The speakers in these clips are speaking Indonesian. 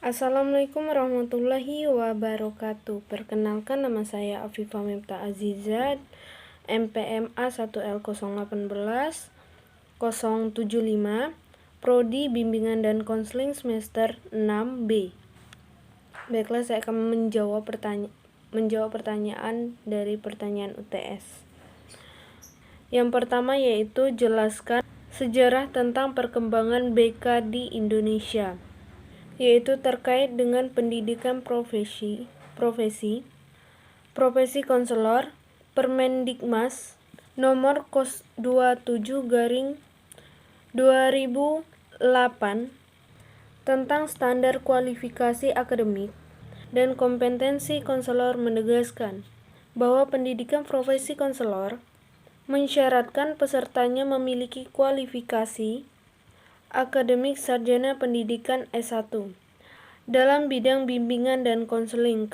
Assalamualaikum warahmatullahi wabarakatuh. Perkenalkan, nama saya Afifah Miftah Azizat, MPMA 1L018 075, Prodi Bimbingan dan Konseling semester 6B. Baiklah, saya akan menjawab pertanyaan dari pertanyaan UTS. Yang pertama yaitu jelaskan sejarah tentang perkembangan BK di Indonesia, yaitu terkait dengan pendidikan profesi konselor, Permendikmas nomor 27/2008 tentang standar kualifikasi akademik dan kompetensi konselor menegaskan bahwa pendidikan profesi konselor mensyaratkan pesertanya memiliki kualifikasi akademik sarjana pendidikan S1 dalam bidang bimbingan dan konseling.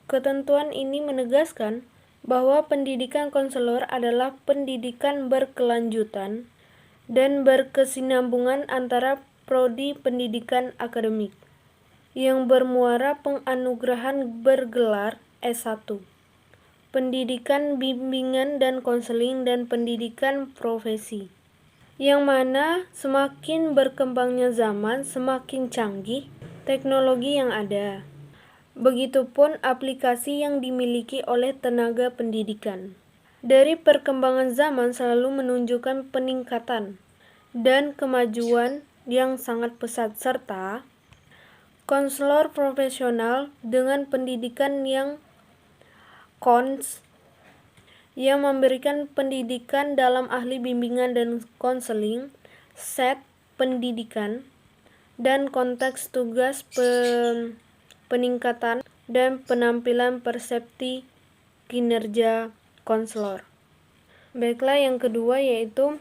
Ketentuan ini menegaskan bahwa pendidikan konselor adalah pendidikan berkelanjutan dan berkesinambungan antara prodi pendidikan akademik yang bermuara penganugerahan bergelar S1, pendidikan bimbingan dan konseling, dan pendidikan profesi, yang mana semakin berkembangnya zaman, semakin canggih teknologi yang ada. Begitupun aplikasi yang dimiliki oleh tenaga pendidikan. Dari perkembangan zaman selalu menunjukkan peningkatan dan kemajuan yang sangat pesat, serta konselor profesional dengan pendidikan yang yang memberikan pendidikan dalam ahli bimbingan dan konseling, set pendidikan, dan konteks tugas peningkatan dan penampilan persepsi kinerja konselor. Baiklah, yang kedua yaitu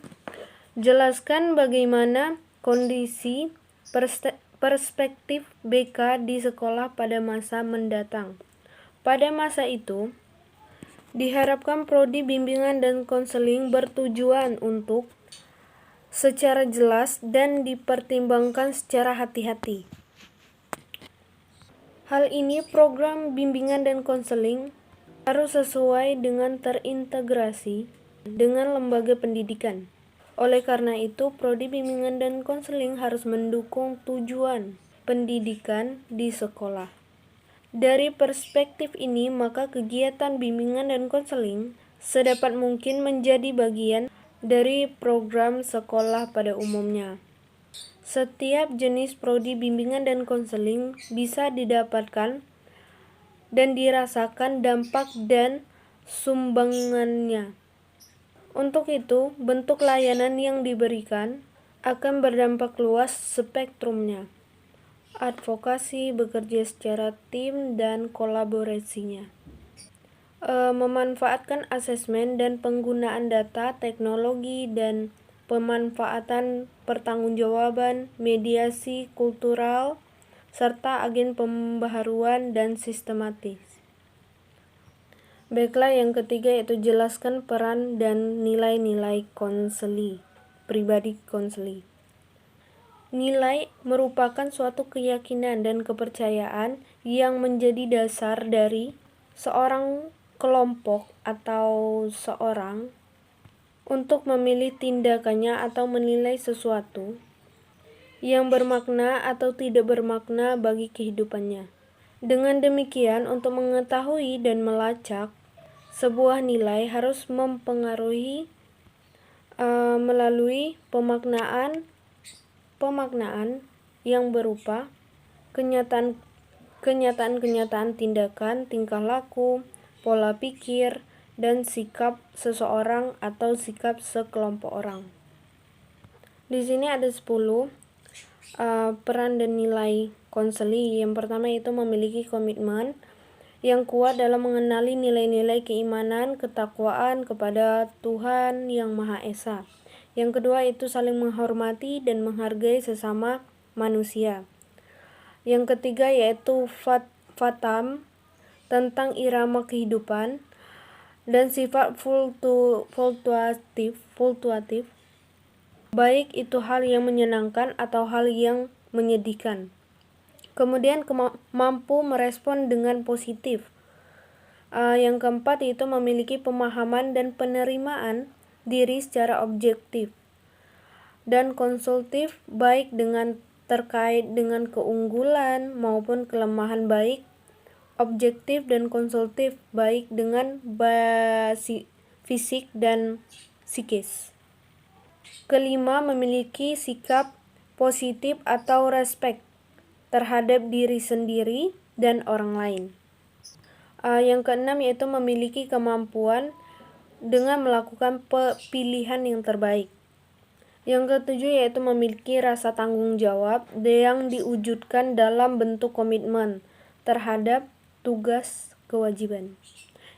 jelaskan bagaimana kondisi perspektif BK di sekolah pada masa mendatang. Pada masa itu, diharapkan prodi bimbingan dan konseling bertujuan untuk secara jelas dan dipertimbangkan secara hati-hati. Hal ini, program bimbingan dan konseling harus sesuai dengan terintegrasi dengan lembaga pendidikan. Oleh karena itu, prodi bimbingan dan konseling harus mendukung tujuan pendidikan di sekolah. Dari perspektif ini, maka kegiatan bimbingan dan konseling sedapat mungkin menjadi bagian dari program sekolah pada umumnya. Setiap jenis prodi bimbingan dan konseling bisa didapatkan dan dirasakan dampak dan sumbangannya. Untuk itu, bentuk layanan yang diberikan akan berdampak luas spektrumnya. Advokasi, bekerja secara tim, dan kolaborasinya. Memanfaatkan asesmen dan penggunaan data, teknologi, dan pemanfaatan pertanggungjawaban, mediasi kultural, serta agen pembaharuan dan sistematis. Baiklah, yang ketiga yaitu jelaskan peran dan nilai-nilai konseli, pribadi konseli. Nilai merupakan suatu keyakinan dan kepercayaan yang menjadi dasar dari seorang kelompok atau seorang untuk memilih tindakannya atau menilai sesuatu yang bermakna atau tidak bermakna bagi kehidupannya. Dengan demikian, untuk mengetahui dan melacak sebuah nilai harus mempengaruhi melalui pemaknaan yang berupa kenyataan tindakan, tingkah laku, pola pikir, dan sikap seseorang atau sikap sekelompok orang. Di sini ada 10 peran dan nilai konseli. Yang pertama itu memiliki komitmen yang kuat dalam mengenali nilai-nilai keimanan, ketakwaan kepada Tuhan Yang Maha Esa. Yang kedua itu saling menghormati dan menghargai sesama manusia. Yang ketiga yaitu fatam tentang irama kehidupan dan sifat fluktuatif, baik itu hal yang menyenangkan atau hal yang menyedihkan. Kemudian mampu merespon dengan positif. Yang keempat itu memiliki pemahaman dan penerimaan diri secara objektif dan konsultif, baik dengan terkait dengan keunggulan maupun kelemahan, baik objektif dan konsultif, baik dengan fisik dan psikis. Kelima, memiliki sikap positif atau respect terhadap diri sendiri dan orang lain. Yang keenam yaitu memiliki kemampuan dengan melakukan pilihan yang terbaik. Yang ketujuh yaitu memiliki rasa tanggung jawab yang diwujudkan dalam bentuk komitmen terhadap tugas kewajiban.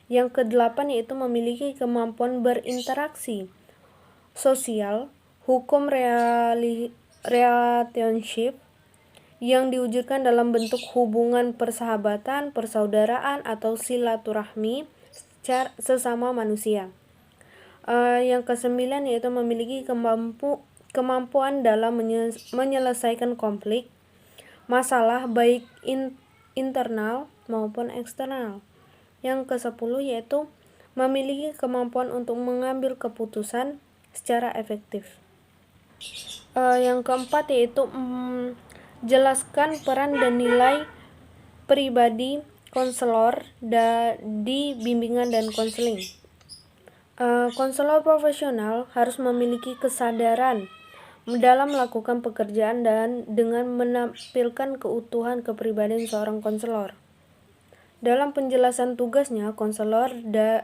Yang kedelapan yaitu memiliki kemampuan berinteraksi sosial, hukum relationship yang diwujudkan dalam bentuk hubungan persahabatan, persaudaraan, atau silaturahmi sesama manusia. Yang kesembilan yaitu memiliki kemampuan dalam menyelesaikan konflik, masalah baik internal maupun eksternal. Yang ke-10 yaitu memiliki kemampuan untuk mengambil keputusan secara efektif. Yang keempat yaitu jelaskan peran dan nilai pribadi konselor di bimbingan dan konseling. Konselor profesional harus memiliki kesadaran dalam melakukan pekerjaan dan dengan menampilkan keutuhan kepribadian seorang konselor. Dalam penjelasan tugasnya, konselor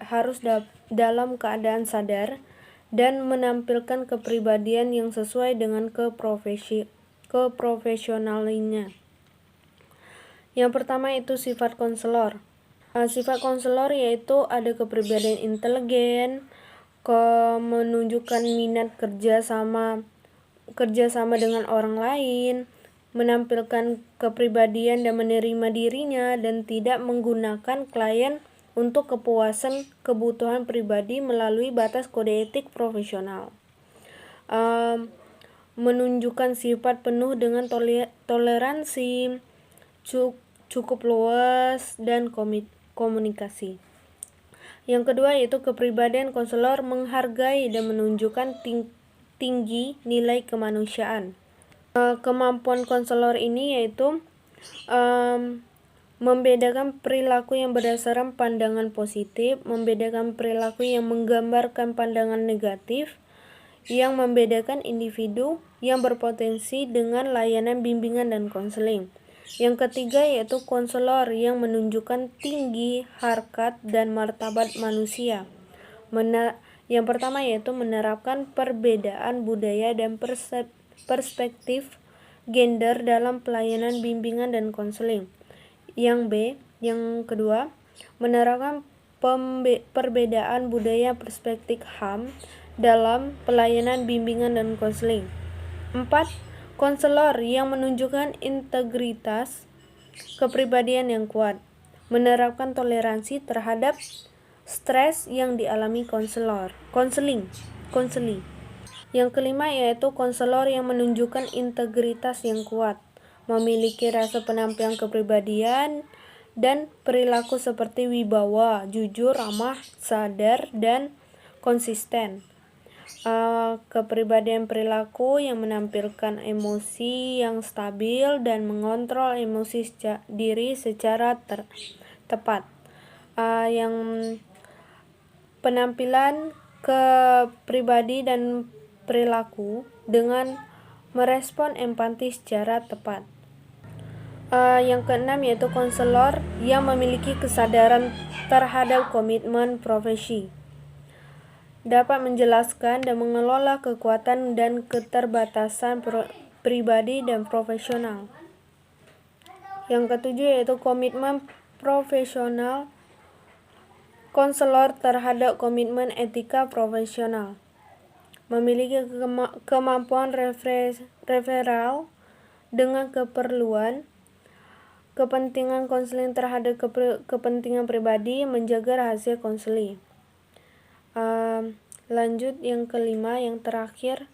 harus dalam keadaan sadar dan menampilkan kepribadian yang sesuai dengan keprofesionalannya. Yang pertama itu sifat konselor. Sifat konselor yaitu ada kepribadian intelijen, menunjukkan minat kerja sama dengan orang lain, menampilkan kepribadian dan menerima dirinya, dan tidak menggunakan klien untuk kepuasan kebutuhan pribadi melalui batas kode etik profesional. Menunjukkan sifat penuh dengan toleransi, cukup luas, dan komunikasi. Yang kedua yaitu kepribadian konselor menghargai dan menunjukkan tinggi nilai kemanusiaan. Kemampuan konselor ini yaitu membedakan perilaku yang berdasarkan pandangan positif, membedakan perilaku yang menggambarkan pandangan negatif, yang membedakan individu yang berpotensi dengan layanan bimbingan dan konseling. Yang ketiga yaitu konselor yang menunjukkan tinggi harkat dan martabat manusia. Yang pertama yaitu menerapkan perbedaan budaya dan perspektif gender dalam pelayanan bimbingan dan konseling. Yang kedua, menerapkan perbedaan budaya perspektif HAM dalam pelayanan bimbingan dan konseling. 4. Konselor yang menunjukkan integritas kepribadian yang kuat, menerapkan toleransi terhadap stres yang dialami konseling. Yang kelima yaitu konselor yang menunjukkan integritas yang kuat, memiliki rasa penampilan kepribadian dan perilaku seperti wibawa, jujur, ramah, sadar, dan konsisten. Kepribadian perilaku yang menampilkan emosi yang stabil dan mengontrol emosi diri secara tepat. Yang penampilan kepribadi dan perilaku dengan merespon empati secara tepat. Yang keenam yaitu konselor yang memiliki kesadaran terhadap komitmen profesi, dapat menjelaskan dan mengelola kekuatan dan keterbatasan pribadi dan profesional. Yang ketujuh yaitu komitmen profesional. Konselor terhadap komitmen etika profesional, memiliki kemampuan referral dengan kepentingan konseling terhadap kepentingan pribadi, menjaga rahasia konseling. Lanjut yang kelima, yang terakhir,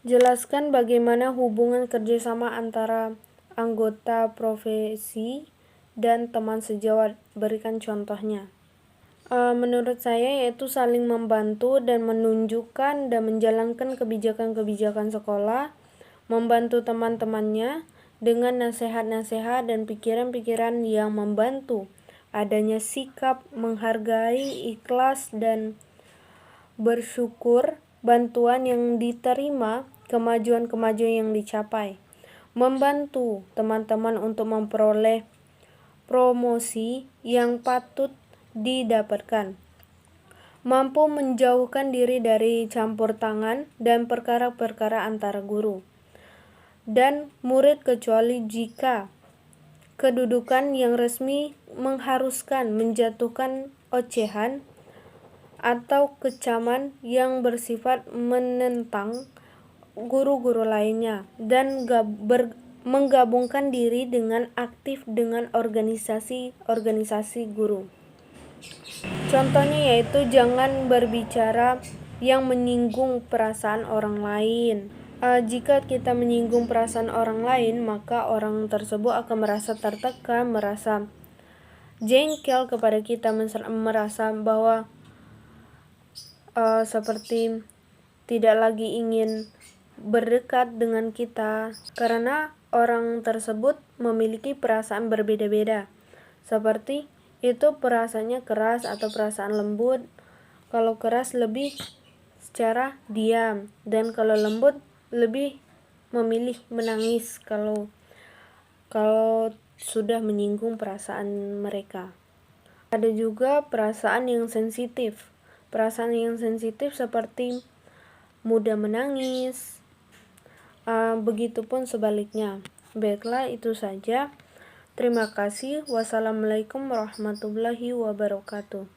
jelaskan bagaimana hubungan kerjasama antara anggota profesi, dan teman sejawat. Berikan contohnya. Menurut saya yaitu saling membantu dan menunjukkan dan menjalankan kebijakan-kebijakan sekolah, membantu teman-temannya dengan nasihat-nasihat dan pikiran-pikiran yang membantu, adanya sikap menghargai, ikhlas, dan bersyukur bantuan yang diterima, kemajuan-kemajuan yang dicapai, membantu teman-teman untuk memperoleh promosi yang patut didapatkan, mampu menjauhkan diri dari campur tangan dan perkara-perkara antara guru dan murid kecuali jika kedudukan yang resmi mengharuskan menjatuhkan ocehan atau kecaman yang bersifat menentang guru-guru lainnya, dan menggabungkan diri dengan aktif dengan organisasi-organisasi guru. Contohnya yaitu jangan berbicara yang menyinggung perasaan orang lain. Jika kita menyinggung perasaan orang lain, maka orang tersebut akan merasa tertekan, merasa jengkel kepada kita, merasa bahwa seperti tidak lagi ingin berdekat dengan kita, karena orang tersebut memiliki perasaan berbeda-beda. Seperti itu perasaannya keras atau perasaan lembut. Kalau keras lebih secara diam, dan kalau lembut lebih memilih menangis kalau sudah menyinggung perasaan mereka. Ada juga perasaan yang sensitif. Perasaan yang sensitif seperti mudah menangis, begitupun sebaliknya. Baiklah, itu saja. Terima kasih. Wassalamualaikum warahmatullahi wabarakatuh.